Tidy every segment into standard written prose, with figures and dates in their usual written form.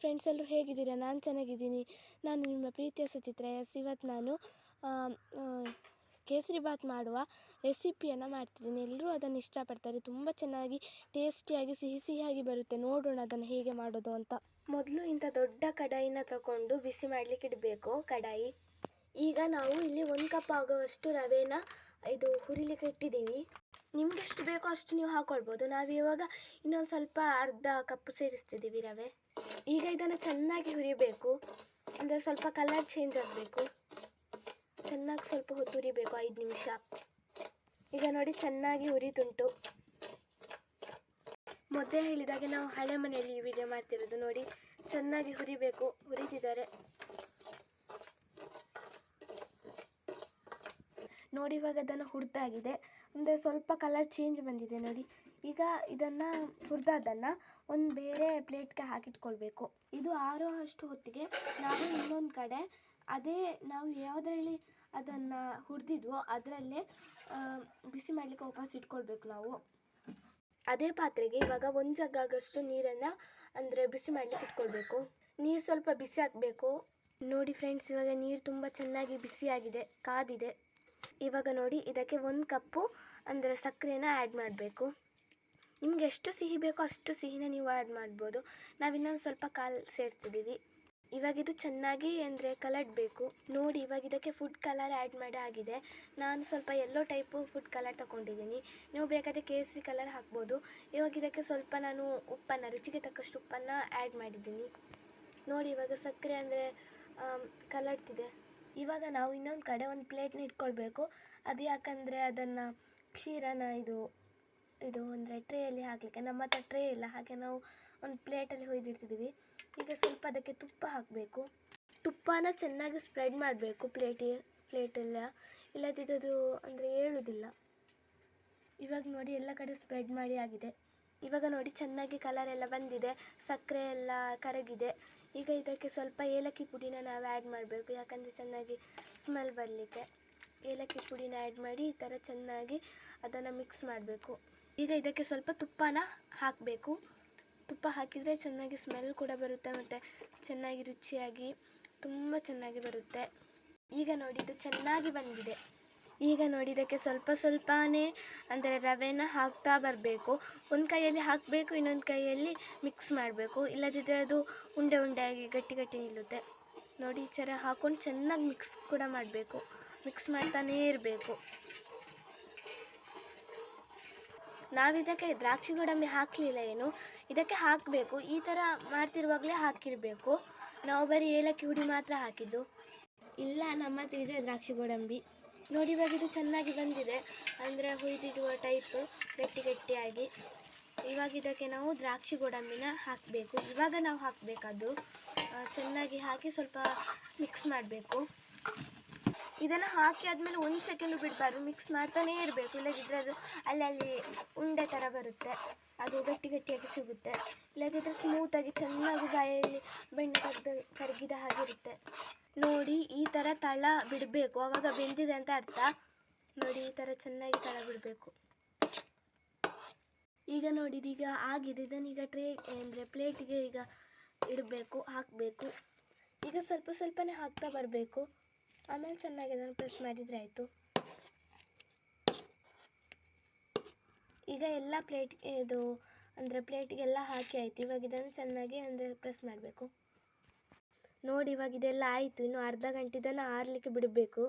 Friends, ಎಲ್ಲರೂ ಹೇಗಿದ್ದೀರಾ? ನಾನು ಚೆನ್ನಾಗಿದ್ದೀನಿ. ನಾನು ನಿಮ್ಮ ಪ್ರೀತಿಯ ಸುಚಿತ್ರ ಎಸ್. ಇವತ್ತು ನಾನು ಕೇಸರಿ ಬಾತ್ ಮಾಡುವ ರೆಸಿಪಿಯನ್ನು ಮಾಡ್ತಿದ್ದೀನಿ. ಎಲ್ಲರೂ ಅದನ್ನು ಇಷ್ಟಪಡ್ತಾರೆ. ತುಂಬ ಚೆನ್ನಾಗಿ ಟೇಸ್ಟಿಯಾಗಿ ಸಿಹಿಯಾಗಿ ಬರುತ್ತೆ. ನೋಡೋಣ ಅದನ್ನು ಹೇಗೆ ಮಾಡೋದು ಅಂತ. ಮೊದಲು ಇಂಥ ದೊಡ್ಡ ಕಡಾಯಿನ ತಗೊಂಡು ಬಿಸಿ ಮಾಡಲಿಕ್ಕೆ ಇಡಬೇಕು. ಕಡಾಯಿ ಈಗ ನಾವು ಇಲ್ಲಿ 1 ಕಪ್ ಆಗುವಷ್ಟು ರವೆನ ಹುರಿಲಿಕ್ಕೆ ಇಟ್ಟಿದ್ದೀವಿ. ನಿಮ್ಗೆ ಎಷ್ಟು ಬೇಕೋ ಅಷ್ಟು ನೀವು ಹಾಕ್ಕೊಳ್ಬೋದು. ನಾವು ಇವಾಗ ಇನ್ನೊಂದು ಸ್ವಲ್ಪ ಅರ್ಧ ಕಪ್ ಸೇರಿಸ್ತಿದ್ದೀವಿ ರವೆ. ಈಗ ಇದನ್ನು ಚೆನ್ನಾಗಿ ಹುರಿಬೇಕು. ಅಂದರೆ ಸ್ವಲ್ಪ ಕಲರ್ ಚೇಂಜ್ ಆಗಬೇಕು. ಚೆನ್ನಾಗಿ ಸ್ವಲ್ಪ ಹೊತ್ತು ಹುರಿಬೇಕು, 5 ನಿಮಿಷ. ಈಗ ನೋಡಿ ಚೆನ್ನಾಗಿ ಹುರಿತುಂಟು. ಮೊದಲೇ ಹೇಳಿದಾಗೆ ನಾವು ಹಳೆ ಮನೆಯಲ್ಲಿ ಈ ವಿಡಿಯೋ ಮಾಡ್ತಿರೋದು. ನೋಡಿ ಚೆನ್ನಾಗಿ ಹುರಿಬೇಕು. ಹುರಿತಿದ್ದಾರೆ ನೋಡಿ. ಇವಾಗ ಅದನ್ನು ಹುರಿದಾಗಿದೆ. ಅಂದರೆ ಸ್ವಲ್ಪ ಕಲರ್ ಚೇಂಜ್ ಬಂದಿದೆ ನೋಡಿ. ಈಗ ಇದನ್ನು ಹುರಿದದನ್ನು ಒಂದು ಬೇರೆ ಪ್ಲೇಟ್ಗೆ ಹಾಕಿಟ್ಕೊಳ್ಬೇಕು. ಇದು ಆರೋ ಅಷ್ಟು ಹೊತ್ತಿಗೆ ನಾವು ಇನ್ನೊಂದು ಕಡೆ ನಾವು ಯಾವುದರಲ್ಲಿ ಅದನ್ನು ಹುರಿದಿದ್ವೋ ಅದರಲ್ಲೇ ಬಿಸಿ ಮಾಡಲಿಕ್ಕೆ ವಾಪಸ್ ಇಟ್ಕೊಳ್ಬೇಕು ನಾವು. ಅದೇ ಪಾತ್ರೆಗೆ ಇವಾಗ 1 ಜಗ್ ಆಗೋಷ್ಟು ನೀರನ್ನು ಬಿಸಿ ಮಾಡಲಿಕ್ಕೆ ಇಟ್ಕೊಳ್ಬೇಕು. ನೀರು ಸ್ವಲ್ಪ ಬಿಸಿ ಆಗಬೇಕು. ನೋಡಿ ಫ್ರೆಂಡ್ಸ್, ಇವಾಗ ನೀರು ತುಂಬ ಚೆನ್ನಾಗಿ ಬಿಸಿಯಾಗಿದೆ, ಕಾದಿದೆ. ಇವಾಗ ನೋಡಿ ಇದಕ್ಕೆ 1 ಕಪ್ಪು ಸಕ್ಕರೆನ ಆ್ಯಡ್ ಮಾಡಬೇಕು. ನಿಮ್ಗೆ ಎಷ್ಟು ಸಿಹಿ ಬೇಕೋ ಅಷ್ಟು ಸಿಹಿನ ನೀವು ಆ್ಯಡ್ ಮಾಡ್ಬೋದು. ನಾವು ಇನ್ನೊಂದು ಸ್ವಲ್ಪ ಸೇರಿಸ್ತಿದ್ದೀವಿ. ಇವಾಗ ಇದು ಚೆನ್ನಾಗಿ ಕಲಡಬೇಕು. ನೋಡಿ ಇವಾಗ ಇದಕ್ಕೆ ಫುಡ್ ಕಲರ್ ಆ್ಯಡ್ ಮಾಡಿ ಆಗಿದೆ. ನಾನು ಸ್ವಲ್ಪ ಯೆಲ್ಲೋ ಟೈಪು ಫುಡ್ ಕಲರ್ ತಗೊಂಡಿದ್ದೀನಿ. ನೀವು ಬೇಕಾದರೆ ಕೇಸರಿ ಕಲರ್ ಹಾಕ್ಬೋದು. ಇವಾಗ ಇದಕ್ಕೆ ಸ್ವಲ್ಪ ನಾನು ರುಚಿಗೆ ತಕ್ಕಷ್ಟು ಉಪ್ಪನ್ನು ಆ್ಯಡ್ ಮಾಡಿದ್ದೀನಿ. ನೋಡಿ ಇವಾಗ ಸಕ್ಕರೆ ಕಲಡ್ತಿದೆ. ಇವಾಗ ನಾವು ಇನ್ನೊಂದು ಕಡೆ ಒಂದು ಪ್ಲೇಟ್ನ ಇಟ್ಕೊಳ್ಬೇಕು. ಅದು ಯಾಕಂದರೆ ಅದನ್ನು ಕ್ಷೀರನ ಇದು ಟ್ರೇಯಲ್ಲಿ ಹಾಕಲಿಕ್ಕೆ ನಮ್ಮ ಹತ್ರ ಟ್ರೇ ಇಲ್ಲ. ಹಾಗೆ ನಾವು ಒಂದು ಪ್ಲೇಟಲ್ಲಿ ಹೊಯ್ದಿಡ್ತಿದ್ದೀವಿ. ಈಗ ಸ್ವಲ್ಪ ಅದಕ್ಕೆ ತುಪ್ಪ ಹಾಕಬೇಕು. ತುಪ್ಪನ ಚೆನ್ನಾಗಿ ಸ್ಪ್ರೆಡ್ ಮಾಡಬೇಕು ಪ್ಲೇಟೆಲ್ಲ, ಇಲ್ಲದಿದ್ದು ಏಳುವುದಿಲ್ಲ. ಇವಾಗ ನೋಡಿ ಎಲ್ಲ ಕಡೆ ಸ್ಪ್ರೆಡ್ ಮಾಡಿ ಆಗಿದೆ. ಇವಾಗ ನೋಡಿ ಚೆನ್ನಾಗಿ ಕಲರ್ ಎಲ್ಲ ಬಂದಿದೆ, ಸಕ್ಕರೆ ಎಲ್ಲ ಕರಗಿದೆ. ಈಗ ಇದಕ್ಕೆ ಸ್ವಲ್ಪ ಏಲಕ್ಕಿ ಪುಡಿನ ನಾವು ಆ್ಯಡ್ ಮಾಡಬೇಕು. ಯಾಕಂದರೆ ಚೆನ್ನಾಗಿ ಸ್ಮೆಲ್ ಬರಲಿಕ್ಕೆ ಏಲಕ್ಕಿ ಪುಡಿನ ಆ್ಯಡ್ ಮಾಡಿ ಈ ಥರ ಚೆನ್ನಾಗಿ ಅದನ್ನು ಮಿಕ್ಸ್ ಮಾಡಬೇಕು. ಈಗ ಇದಕ್ಕೆ ಸ್ವಲ್ಪ ತುಪ್ಪನ ಹಾಕಬೇಕು. ತುಪ್ಪ ಹಾಕಿದರೆ ಚೆನ್ನಾಗಿ ಸ್ಮೆಲ್ ಕೂಡ ಬರುತ್ತೆ ಮತ್ತು ಚೆನ್ನಾಗಿ ರುಚಿಯಾಗಿ ತುಂಬ ಚೆನ್ನಾಗಿ ಬರುತ್ತೆ. ಈಗ ನೋಡಿ ಇದು ಚೆನ್ನಾಗಿ ಬಂದಿದೆ. ಈಗ ನೋಡಿ ಇದಕ್ಕೆ ಸ್ವಲ್ಪನೇ ರವೆನ ಹಾಕ್ತಾ ಬರಬೇಕು. ಒಂದು ಕೈಯಲ್ಲಿ ಹಾಕಬೇಕು, ಇನ್ನೊಂದು ಕೈಯಲ್ಲಿ ಮಿಕ್ಸ್ ಮಾಡಬೇಕು. ಇಲ್ಲದಿದ್ದರೆ ಅದು ಉಂಡೆ ಆಗಿ ಗಟ್ಟಿ ನಿಲ್ಲುತ್ತೆ. ನೋಡಿ ಈ ಥರ ಹಾಕ್ಕೊಂಡು ಚೆನ್ನಾಗಿ ಮಿಕ್ಸ್ ಕೂಡ ಮಾಡಬೇಕು. ಮಿಕ್ಸ್ ಮಾಡ್ತಾನೇ ಇರಬೇಕು. ನಾವಿದಕ್ಕೆ ದ್ರಾಕ್ಷಿ ಗೋಡಂಬಿ ಹಾಕಲಿಲ್ಲ ಏನು, ಇದಕ್ಕೆ ಹಾಕಬೇಕು. ಈ ಥರ ಮಾಡ್ತಿರುವಾಗಲೇ ಹಾಕಿರಬೇಕು. ನಾವು ಬರೀ ಏಲಕ್ಕಿ ಹುಡಿ ಮಾತ್ರ ಹಾಕಿದ್ದು. ಇಲ್ಲ, ನಮ್ಮ ಹತ್ರ ಇದೆ ದ್ರಾಕ್ಷಿ ಗೋಡಂಬಿ. ನೋಡಿ ಇವಾಗ ಇದು ಚೆನ್ನಾಗಿ ಬಂದಿದೆ, ಹುರಿದಿಡುವ ಟೈಪು ಗಟ್ಟಿಯಾಗಿ. ಇವಾಗ ಇದಕ್ಕೆ ನಾವು ದ್ರಾಕ್ಷಿ ಗೋಡಂಬಿನ ಹಾಕಬೇಕು. ಇವಾಗ ನಾವು ಹಾಕಬೇಕದು. ಚೆನ್ನಾಗಿ ಹಾಕಿ ಸ್ವಲ್ಪ ಮಿಕ್ಸ್ ಮಾಡಬೇಕು. ಇದನ್ನು ಹಾಕಿ ಆದಮೇಲೆ 1 ಸೆಕೆಂಡು ಬಿಡಬಾರ್ದು, ಮಿಕ್ಸ್ ಮಾಡ್ತಾನೇ ಇರಬೇಕು. ಇಲ್ಲದಿದ್ದರೆ ಅದು ಅಲ್ಲಿ ಉಂಡೆ ಥರ ಬರುತ್ತೆ, ಅದು ಗಟ್ಟಿಯಾಗಿ ಸಿಗುತ್ತೆ. ಇಲ್ಲದಿದ್ದರೆ ಸ್ಮೂತಾಗಿ ಚೆನ್ನಾಗಿ ಬಾಯಲ್ಲಿ ಬೆಣ್ಣೆ ಕರಗಿದ ಹಾಗಿರುತ್ತೆ. ನೋಡಿ ಈ ಥರ ತಳ ಬಿಡಬೇಕು, ಆವಾಗ ಬೆಂದಿದೆ ಅಂತ ಅರ್ಥ. ನೋಡಿ ಈ ಥರ ಚೆನ್ನಾಗಿ ತಳ ಬಿಡಬೇಕು. ಈಗ ನೋಡಿ ಇದೀಗ ಆಗಿದೆ. ಇದನ್ನೀಗ ಪ್ಲೇಟಿಗೆ ಈಗ ಇಡಬೇಕು, ಹಾಕಬೇಕು. ಈಗ ಸ್ವಲ್ಪನೇ ಹಾಕ್ತಾ ಬರಬೇಕು. ಆಮೇಲೆ ಚೆನ್ನಾಗಿ ಅದನ್ನು ಪ್ರೆಸ್ ಮಾಡಿದರೆ ಆಯಿತು. ಈಗ ಎಲ್ಲ ಪ್ಲೇಟಿಗೆಲ್ಲ ಹಾಕಿ ಆಯಿತು. ಇವಾಗ ಇದನ್ನು ಚೆನ್ನಾಗಿ ಪ್ರೆಸ್ ಮಾಡಬೇಕು. ನೋಡಿ ಇವಾಗ ಇದೆಲ್ಲ ಆಯಿತು. ಇನ್ನು ಅರ್ಧ ಗಂಟೆ ಇದನ್ನು ಆರಲಿಕ್ಕೆ ಬಿಡಬೇಕು.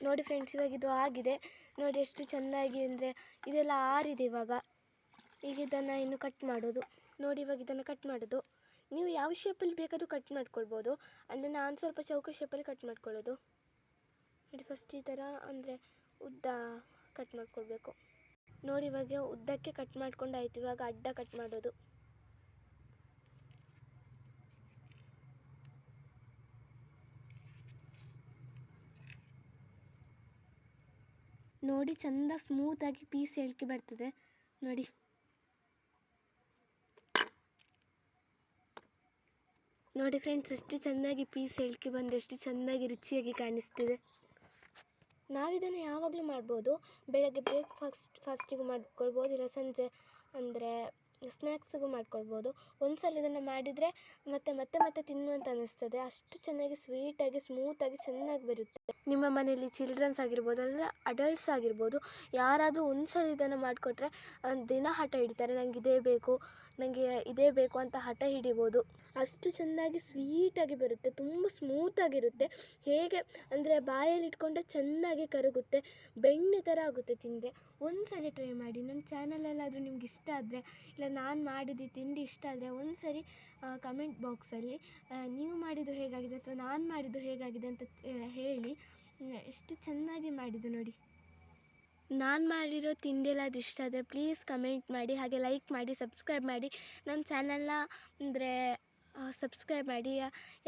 ನೋಡಿ ಫ್ರೆಂಡ್ಸ್, ಇವಾಗ ಇದು ಆಗಿದೆ. ನೋಡಿ ಎಷ್ಟು ಚೆನ್ನಾಗಿ ಇದೆಲ್ಲ ಆರಿದೆ. ಇವಾಗ ಇದನ್ನು ಇನ್ನು ಕಟ್ ಮಾಡೋದು. ನೋಡಿ ಇವಾಗ ಇದನ್ನು ಕಟ್ ಮಾಡೋದು. ನೀವು ಯಾವ ಶೇಪಲ್ಲಿ ಬೇಕಾದರೂ ಕಟ್ ಮಾಡ್ಕೊಳ್ಬೋದು. ನಾನು ಸ್ವಲ್ಪ ಚೌಕ ಶೇಪಲ್ಲಿ ಕಟ್ ಮಾಡ್ಕೊಳ್ಳೋದು. ನೋಡಿ ಫಸ್ಟ್ ಈ ಥರ ಉದ್ದ ಕಟ್ ಮಾಡ್ಕೊಳ್ಬೇಕು. ನೋಡಿ ಇವಾಗ ಉದ್ದಕ್ಕೆ ಕಟ್ ಮಾಡ್ಕೊಂಡು ಆಯಿತು. ಇವಾಗ ಅಡ್ಡ ಕಟ್ ಮಾಡೋದು. ನೋಡಿ ಚಂದ ಸ್ಮೂತಾಗಿ ಪೀಸ್ ಎಳ್ಕಿ ಬರ್ತದೆ ನೋಡಿ. ನೋಡಿ ಫ್ರೆಂಡ್ಸ್, ಎಷ್ಟು ಚೆನ್ನಾಗಿ ಪೀಸ್ ಎಳ್ಕಿ ಬಂದು ಎಷ್ಟು ಚೆನ್ನಾಗಿ ರುಚಿಯಾಗಿ ಕಾಣಿಸ್ತಿದೆ. ನಾವಿದನ್ನು ಯಾವಾಗಲೂ ಮಾಡ್ಬೋದು. ಬೆಳಗ್ಗೆ ಬ್ರೇಕ್ಫಾಸ್ಟಿಗೆ ಮಾಡ್ಕೊಳ್ಬೋದು, ಇಲ್ಲ ಸಂಜೆ ಸ್ನ್ಯಾಕ್ಸಿಗೂ ಮಾಡ್ಕೊಳ್ಬೋದು. ಒಂದು ಸಲ ಇದನ್ನು ಮಾಡಿದರೆ ಮತ್ತೆ ಮತ್ತೆ ಮತ್ತೆ ತಿನ್ನುವಂತ ಅನ್ನಿಸ್ತದೆ. ಅಷ್ಟು ಚೆನ್ನಾಗಿ ಸ್ವೀಟಾಗಿ ಸ್ಮೂತಾಗಿ ಚೆನ್ನಾಗಿ ಬರುತ್ತೆ. ನಿಮ್ಮ ಮನೆಯಲ್ಲಿ ಚಿಲ್ಡ್ರನ್ಸ್ ಆಗಿರ್ಬೋದು, ಅಲ್ಲ ಅಡಲ್ಟ್ಸ್ ಆಗಿರ್ಬೋದು, ಯಾರಾದರೂ ಒಂದು ಸಲ ಇದನ್ನು ಮಾಡಿಕೊಟ್ರೆ ದಿನ ಹಠ ಹಿಡಿತಾರೆ. ನನಗೆ ಇದೇ ಬೇಕು, ನನಗೆ ಇದೇ ಬೇಕು ಅಂತ ಹಠ ಹಿಡಿಬೋದು. ಅಷ್ಟು ಚೆಂದಾಗಿ ಸ್ವೀಟಾಗಿ ಬರುತ್ತೆ, ತುಂಬ ಸ್ಮೂತಾಗಿರುತ್ತೆ. ಹೇಗೆ ಅಂದರೆ ಬಾಯಲ್ಲಿ ಇಟ್ಕೊಂಡ್ರೆ ಚೆನ್ನಾಗಿ ಕರಗುತ್ತೆ, ಬೆಣ್ಣೆ ಥರ ಆಗುತ್ತೆ ತಿಂದರೆ. ಒಂದು ಸಲ ಟ್ರೈ ಮಾಡಿ. ನನ್ನ ಚಾನಲಲ್ಲಾದರೂ ನಿಮ್ಗೆ ಇಷ್ಟ ಆದರೆ, ಇಲ್ಲ ನಾನು ಮಾಡಿದ ತಿಂಡಿ ಇಷ್ಟ ಆದರೆ ಒಂದು ಸರಿ ಕಮೆಂಟ್ ಬಾಕ್ಸಲ್ಲಿ ನೀವು ಮಾಡಿದ್ದು ಹೇಗಾಗಿದೆ ಅಥವಾ ನಾನು ಮಾಡಿದ್ದು ಹೇಗಾಗಿದೆ ಅಂತ ಹೇಳಿ. ಎಷ್ಟು ಚೆನ್ನಾಗಿ ಮಾಡಿದ್ದು ನೋಡಿ. ನಾನು ಮಾಡಿರೋ ತಿಂಡಿಯೆಲ್ಲ ಅದು ಇಷ್ಟ ಆದರೆ ಪ್ಲೀಸ್ ಕಮೆಂಟ್ ಮಾಡಿ, ಹಾಗೆ ಲೈಕ್ ಮಾಡಿ, ಸಬ್ಸ್ಕ್ರೈಬ್ ಮಾಡಿ. ನನ್ನ ಚಾನಲ್ನ ಅಂದರೆ ಸಬ್ಸ್ಕ್ರೈಬ್ ಮಾಡಿ.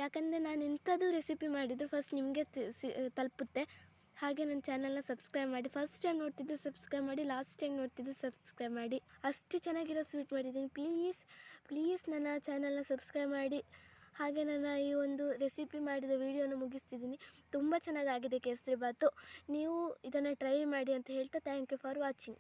ಯಾಕಂದರೆ ನಾನು ಎಂಥದ್ದು ರೆಸಿಪಿ ಮಾಡಿದ್ರು ಫಸ್ಟ್ ನಿಮಗೆ ತಲುಪುತ್ತೆ. ಹಾಗೆ ನನ್ನ ಚಾನಲ್ನ ಸಬ್ಸ್ಕ್ರೈಬ್ ಮಾಡಿ. ಫಸ್ಟ್ ಟೈಮ್ ನೋಡ್ತಿದ್ದು ಸಬ್ಸ್ಕ್ರೈಬ್ ಮಾಡಿ, ಲಾಸ್ಟ್ ಟೈಮ್ ನೋಡ್ತಿದ್ದು ಸಬ್ಸ್ಕ್ರೈಬ್ ಮಾಡಿ. ಅಷ್ಟು ಚೆನ್ನಾಗಿರೋ ಸ್ವೀಟ್ ಮಾಡಿದ್ದೀನಿ. ಪ್ಲೀಸ್ ನನ್ನ ಚಾನಲ್ನ ಸಬ್ಸ್ಕ್ರೈಬ್ ಮಾಡಿ. ಹಾಗೆ ನನ್ನ ಈ ಒಂದು ರೆಸಿಪಿ ಮಾಡಿದ ವಿಡಿಯೋನ ಮುಗಿಸ್ತಿದ್ದೀನಿ. ತುಂಬ ಚೆನ್ನಾಗಾಗಿದೆ ಕೇಸರಿ ಬಾತು. ನೀವು ಇದನ್ನು ಟ್ರೈ ಮಾಡಿ ಅಂತ ಹೇಳ್ತಾ ಥ್ಯಾಂಕ್ ಯು ಫಾರ್ ವಾಚಿಂಗ್.